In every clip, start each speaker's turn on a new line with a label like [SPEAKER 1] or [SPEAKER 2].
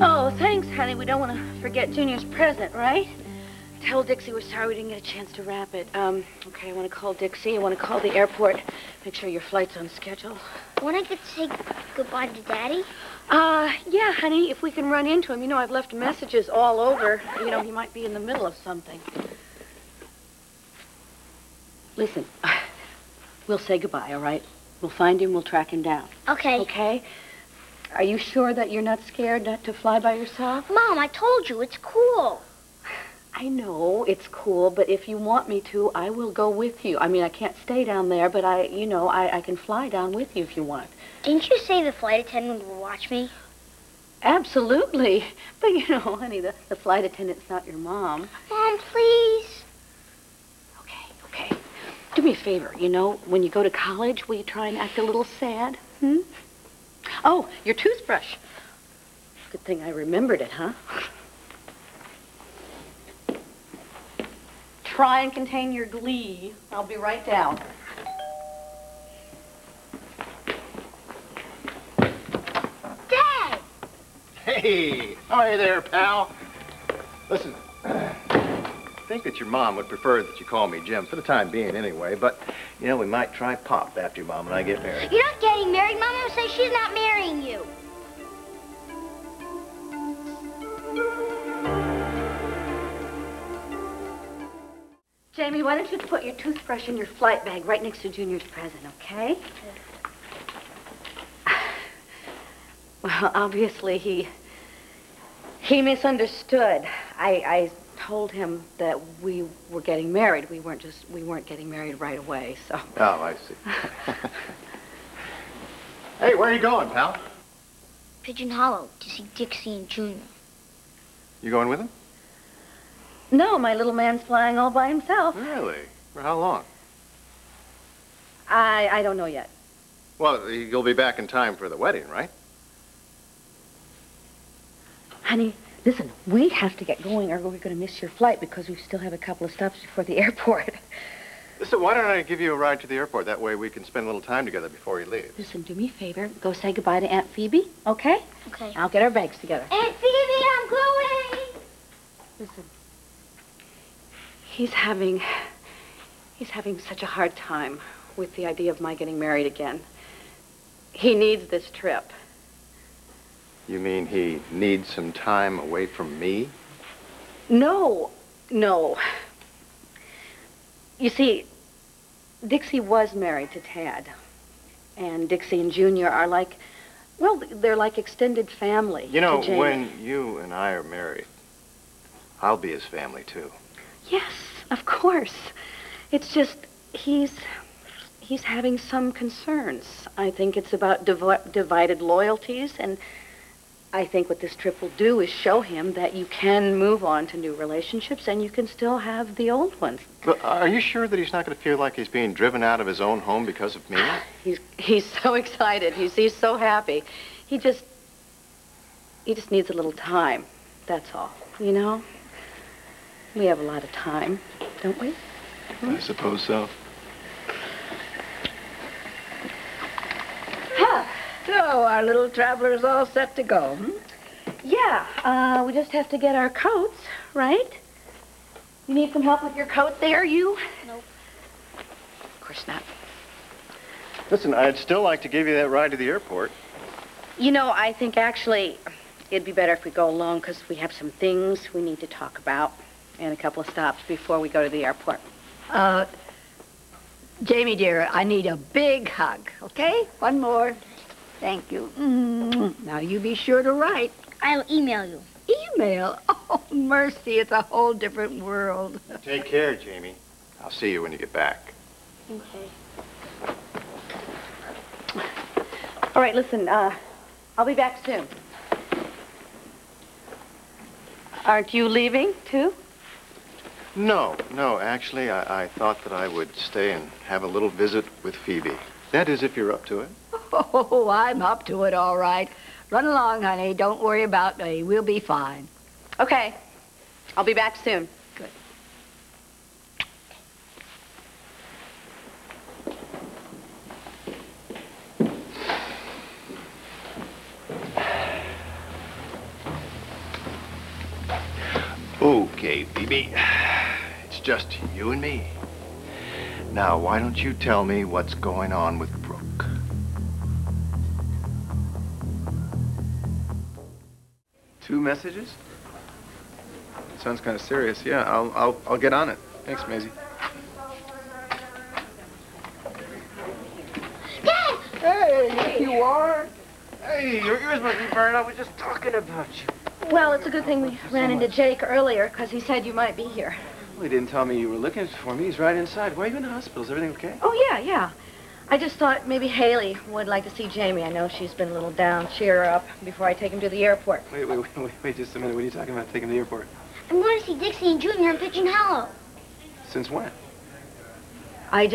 [SPEAKER 1] Oh, thanks, honey. We don't want to forget Junior's present, right? Tell Dixie we're sorry we didn't get a chance to wrap it. Okay, I want to call Dixie. I want to call the airport. Make sure your flight's on schedule.
[SPEAKER 2] Won't I get to say goodbye to Daddy?
[SPEAKER 1] Yeah, honey, if we can run into him. You know, I've left messages all over. You know, he might be in the middle of something. Listen, we'll say goodbye, all right? We'll find him, we'll track him down.
[SPEAKER 2] Okay.
[SPEAKER 1] Okay? Are you sure that you're not scared not to fly by yourself?
[SPEAKER 2] Mom, I told you, it's cool.
[SPEAKER 1] I know it's cool, but if you want me to, I will go with you. I mean, I can't stay down there, but I can fly down with you if you want.
[SPEAKER 2] Didn't you say the flight attendant will watch me?
[SPEAKER 1] Absolutely. But, you know, honey, the flight attendant's not your mom.
[SPEAKER 2] Mom, please.
[SPEAKER 1] Okay. Do me a favor, you know, when you go to college, will you try and act a little sad? Oh, your toothbrush. Good thing I remembered it, huh? Try and contain your glee. I'll be right down.
[SPEAKER 2] Dad!
[SPEAKER 3] Hey! Hi there, pal. Listen, I think that your mom would prefer that you call me Jim, for the time being anyway, but, you know, we might try Pop after your mom and I get married.
[SPEAKER 2] You're not getting married. Mama will say she's not marrying you.
[SPEAKER 1] Jamie, why don't you put your toothbrush in your flight bag right next to Junior's present, okay? Well, obviously, he misunderstood. I told him that we were getting married. We weren't getting married right away, so.
[SPEAKER 3] Oh, I see. Hey, where are you going, pal?
[SPEAKER 2] Pigeon Hollow to see Dixie and Junior.
[SPEAKER 3] You going with him?
[SPEAKER 1] No, my little man's flying all by himself.
[SPEAKER 3] Really? For how long?
[SPEAKER 1] I don't know yet.
[SPEAKER 3] Well, you'll be back in time for the wedding, right?
[SPEAKER 1] Honey, listen, we have to get going or we're going to miss your flight because we still have a couple of stops before the airport.
[SPEAKER 3] Listen, why don't I give you a ride to the airport? That way we can spend a little time together before you leave.
[SPEAKER 1] Listen, do me a favor. Go say goodbye to Aunt Phoebe, okay?
[SPEAKER 2] Okay.
[SPEAKER 1] I'll get our bags together.
[SPEAKER 2] Aunt Phoebe, I'm going!
[SPEAKER 1] Listen, he's having such a hard time with the idea of my getting married again. He needs this trip.
[SPEAKER 3] You mean he needs some time away from me?
[SPEAKER 1] No. You see, Dixie was married to Tad. And Dixie and Junior are like, well, they're like extended family.
[SPEAKER 3] You know,
[SPEAKER 1] to Jamie.
[SPEAKER 3] when you and I are married, I'll be his family, too.
[SPEAKER 1] Yes, of course. It's just, he's having some concerns. I think it's about divided loyalties, and I think what this trip will do is show him that you can move on to new relationships and you can still have the old ones.
[SPEAKER 3] But are you sure that he's not going to feel like he's being driven out of his own home because of me?
[SPEAKER 1] He's so excited. He's so happy. He just needs a little time. That's all. You know? We have a lot of time, don't we?
[SPEAKER 3] I suppose so.
[SPEAKER 4] So, our little traveler's all set to go,
[SPEAKER 1] Yeah, we just have to get our coats, right? You need some help with your coat there, you?
[SPEAKER 2] Nope.
[SPEAKER 1] Of course not.
[SPEAKER 3] Listen, I'd still like to give you that ride to the airport.
[SPEAKER 1] You know, I think actually it'd be better if we go alone because we have some things we need to talk about and a couple of stops before we go to the airport.
[SPEAKER 4] Jamie, dear, I need a big hug, okay? One more. Thank you. Now, you be sure to write.
[SPEAKER 2] I'll email you.
[SPEAKER 4] Email? Oh, mercy, it's a whole different world.
[SPEAKER 3] Take care, Jamie. I'll see you when you get back.
[SPEAKER 2] Okay.
[SPEAKER 1] All right, listen, I'll be back soon. Aren't you leaving, too?
[SPEAKER 3] No, actually, I thought that I would stay and have a little visit with Phoebe. That is, if you're up to it.
[SPEAKER 4] Oh, I'm up to it, all right. Run along, honey. Don't worry about me. We'll be fine.
[SPEAKER 1] Okay. I'll be back soon.
[SPEAKER 4] Good.
[SPEAKER 3] Okay, Phoebe. It's just you and me. Now, why don't you tell me what's going on with Brooke?
[SPEAKER 5] Two messages? Sounds kind of serious. Yeah, I'll get on it. Thanks, Maisie.
[SPEAKER 2] Dad!
[SPEAKER 5] Hey, here you are. Hey, your ears must be burning. I was just talking about you.
[SPEAKER 1] Well, it's a good thing we ran into Jake earlier, because he said you might be here.
[SPEAKER 5] Well, he didn't tell me you were looking for me. He's right inside. Why are you in the hospital? Is everything okay?
[SPEAKER 1] Oh, yeah. I just thought maybe Haley would like to see Jamie. I know she's been a little down. Cheer her up before I take him to the airport.
[SPEAKER 5] Wait just a minute. What are you talking about taking him to the airport?
[SPEAKER 2] I'm going to see Dixie and Junior in Pigeon Hollow.
[SPEAKER 5] Since when?
[SPEAKER 1] I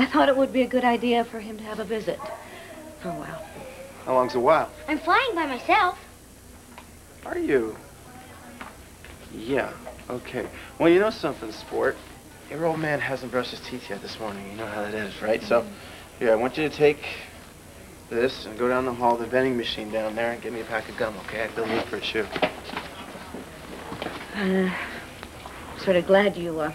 [SPEAKER 1] thought it would be a good idea for him to have a visit for a while.
[SPEAKER 5] How long's a while?
[SPEAKER 2] I'm flying by myself.
[SPEAKER 5] Are you? Yeah, okay. Well, you know something, sport? Your old man hasn't brushed his teeth yet this morning. You know how that is, right? So, here, I want you to take this and go down the hall to the vending machine down there and get me a pack of gum, okay? I feel the need for a chew.
[SPEAKER 1] Sort of glad you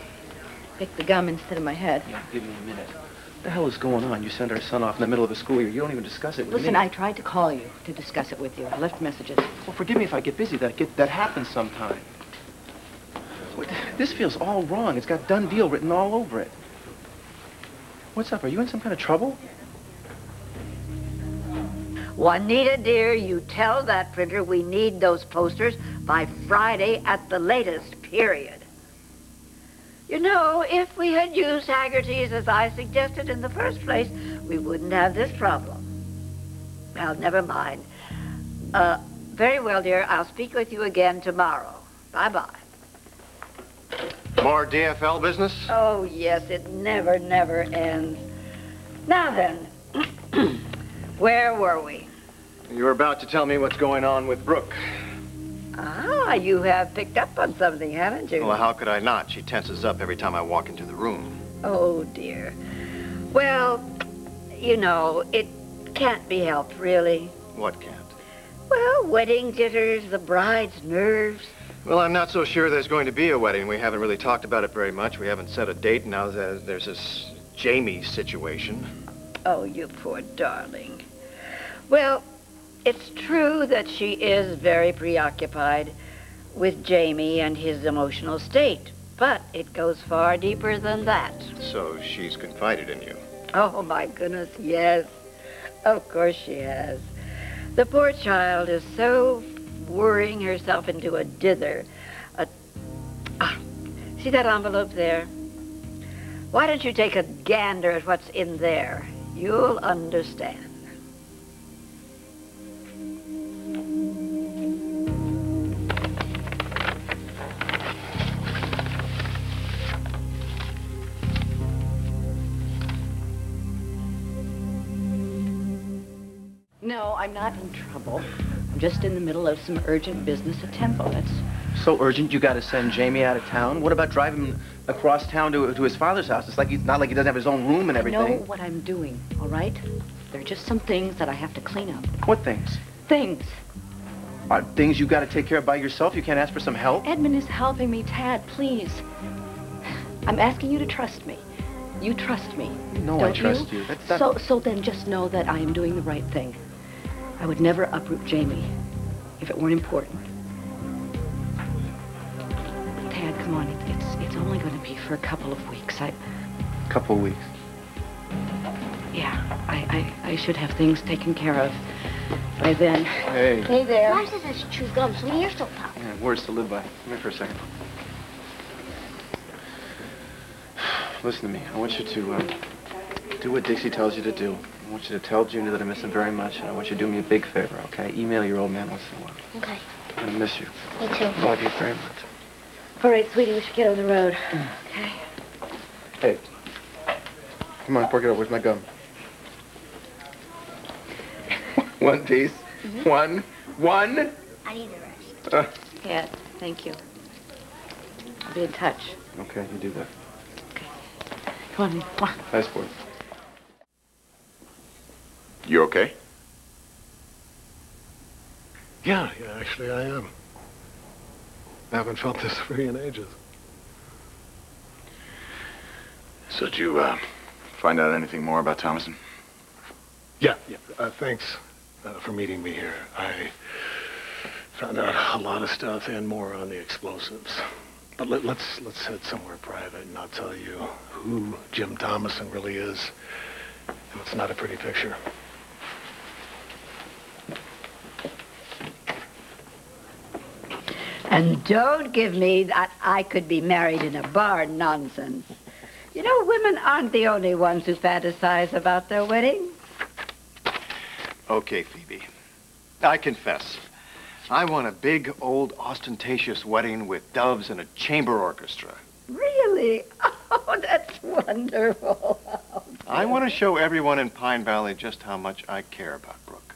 [SPEAKER 1] picked the gum instead of my head.
[SPEAKER 5] Yeah, give me a minute. What the hell is going on? You send our son off in the middle of a school year. You don't even discuss it with me.
[SPEAKER 1] Listen, I tried to call you to discuss it with you. I left messages.
[SPEAKER 5] Well, forgive me if I get busy. That happens sometime. Wait, this feels all wrong. It's got done deal written all over it. What's up? Are you in some kind of trouble?
[SPEAKER 4] Juanita, dear, you tell that printer we need those posters by Friday at the latest, period. You know, if we had used Haggerty's as I suggested in the first place, we wouldn't have this problem. Well, never mind. Very well, dear. I'll speak with you again tomorrow. Bye-bye.
[SPEAKER 3] More DFL business?
[SPEAKER 4] Oh, yes, it never ends. Now then, where were we?
[SPEAKER 3] You were about to tell me what's going on with Brooke.
[SPEAKER 4] Ah, you have picked up on something, haven't you?
[SPEAKER 3] Well, how could I not? She tenses up every time I walk into the room.
[SPEAKER 4] Oh, dear. Well, you know, it can't be helped, really.
[SPEAKER 3] What can't?
[SPEAKER 4] Well, wedding jitters, the bride's nerves.
[SPEAKER 3] Well, I'm not so sure there's going to be a wedding. We haven't really talked about it very much. We haven't set a date. Now there's this Jamie situation.
[SPEAKER 4] Oh, you poor darling. Well, it's true that she is very preoccupied with Jamie and his emotional state, but it goes far deeper than that.
[SPEAKER 3] So she's confided in you?
[SPEAKER 4] Oh, my goodness, yes. Of course she has. The poor child is so worrying herself into a dither. See that envelope there? Why don't you take a gander at what's in there? You'll understand.
[SPEAKER 1] No, I'm not in trouble. I'm just in the middle of some urgent business at Temple. That's...
[SPEAKER 5] So urgent you got to send Jamie out of town? What about driving him across town to his father's house? It's like not like he doesn't have his own room and everything.
[SPEAKER 1] I know what I'm doing, all right? There are just some things that I have to clean up.
[SPEAKER 5] What things?
[SPEAKER 1] Things.
[SPEAKER 5] Are things you got to take care of by yourself? You can't ask for some help?
[SPEAKER 1] Edmund is helping me, Tad, please. I'm asking you to trust me. You trust me.
[SPEAKER 5] No,
[SPEAKER 1] don't
[SPEAKER 5] I trust you.
[SPEAKER 1] So then just know that I am doing the right thing. I would never uproot Jamie if it weren't important. Tad, come on. It's only going to be for a couple of weeks.
[SPEAKER 5] Couple of weeks.
[SPEAKER 1] Yeah, I should have things taken care of by then.
[SPEAKER 5] Hey.
[SPEAKER 1] Hey there.
[SPEAKER 2] Mom says I should chew gum, so you're still tough.
[SPEAKER 5] Yeah, words to live by. Come here for a second. Listen to me. I want you to do what Dixie tells you to do. I want you to tell Junior that I miss him very much, and I want you to do me a big favor, okay? Email your old man once in a while.
[SPEAKER 2] Okay.
[SPEAKER 5] I'm gonna miss you.
[SPEAKER 2] Me too.
[SPEAKER 5] Love you very much.
[SPEAKER 1] All right, sweetie, we should get on the road. Okay.
[SPEAKER 5] Hey. Come on, fork it up. Where's my gum? One piece. One.
[SPEAKER 2] I need the rest.
[SPEAKER 1] Yeah, thank you. I'll be in touch.
[SPEAKER 5] Okay, you do that.
[SPEAKER 1] Come on.
[SPEAKER 5] Nice boy.
[SPEAKER 3] You okay?
[SPEAKER 6] Yeah, actually I am. I haven't felt this free in ages.
[SPEAKER 7] So did you, find out anything more about Thomasen?
[SPEAKER 6] Yeah. Thanks for meeting me here. I found out a lot of stuff and more on the explosives. But let's head somewhere private, and I'll tell you who Jim Thomasen really is. And it's not a pretty picture.
[SPEAKER 4] And don't give me that I could be married in a bar nonsense. You know, women aren't the only ones who fantasize about their weddings.
[SPEAKER 3] Okay, Phoebe. I confess. I want a big, old, ostentatious wedding with doves and a chamber orchestra.
[SPEAKER 4] Really? Oh, that's wonderful.
[SPEAKER 3] I want to show everyone in Pine Valley just how much I care about Brooke.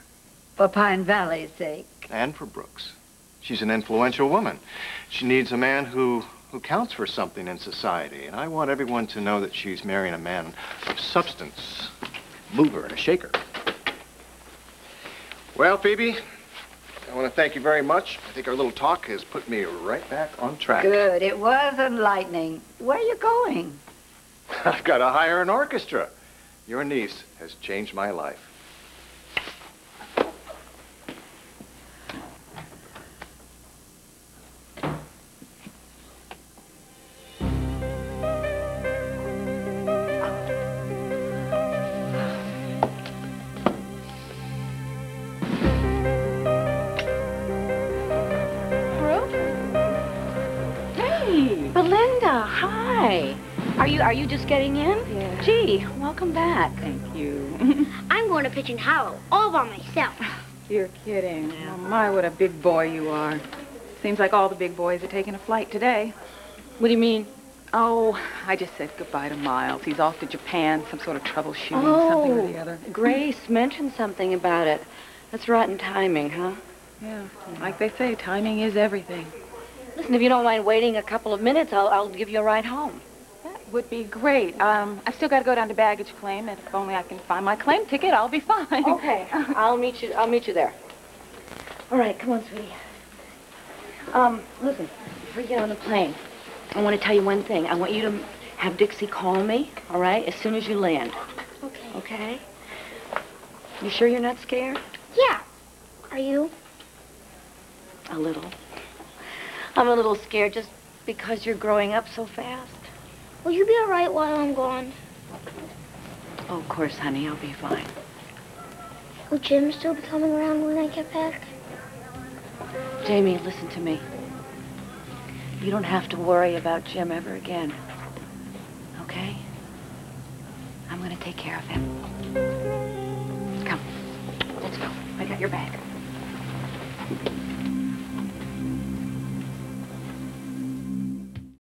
[SPEAKER 4] For Pine Valley's sake.
[SPEAKER 3] And for Brooke's. She's an influential woman. She needs a man who counts for something in society. And I want everyone to know that she's marrying a man of substance. Mover and a shaker. Well, Phoebe, I want to thank you very much. I think our little talk has put me right back on track.
[SPEAKER 4] Good. It was enlightening. Where are you going?
[SPEAKER 3] I've got to hire an orchestra. Your niece has changed my life.
[SPEAKER 1] Belinda, hi. Are you just getting in?
[SPEAKER 8] Yeah.
[SPEAKER 1] Gee, welcome back.
[SPEAKER 8] Thank you.
[SPEAKER 2] I'm going to Pigeon Hollow, all by myself.
[SPEAKER 8] You're kidding. Oh, my, what a big boy you are. Seems like all the big boys are taking a flight today.
[SPEAKER 1] What do you mean?
[SPEAKER 8] Oh, I just said goodbye to Miles. He's off to Japan, some sort of troubleshooting, something or the other.
[SPEAKER 1] Grace mentioned something about it. That's rotten timing, huh?
[SPEAKER 8] Yeah, like they say, timing is everything.
[SPEAKER 1] Listen, if you don't mind waiting a couple of minutes, I'll give you a ride home.
[SPEAKER 8] That would be great. I've still got to go down to baggage claim, and if only I can find my claim ticket, I'll be fine.
[SPEAKER 1] Okay, I'll meet you there. All right, come on, sweetie. Listen, before you get on the plane, I want to tell you one thing. I want you to have Dixie call me, all right, as soon as you land.
[SPEAKER 2] Okay.
[SPEAKER 1] Okay? You sure you're not scared?
[SPEAKER 2] Yeah. Are you?
[SPEAKER 1] A little. I'm a little scared just because you're growing up so fast.
[SPEAKER 2] Will you be all right while I'm gone?
[SPEAKER 1] Oh, of course, honey, I'll be fine.
[SPEAKER 2] Will Jim still be coming around when I get back?
[SPEAKER 1] Jamie, listen to me. You don't have to worry about Jim ever again. Okay? I'm gonna take care of him. Come, let's go. I got your bag.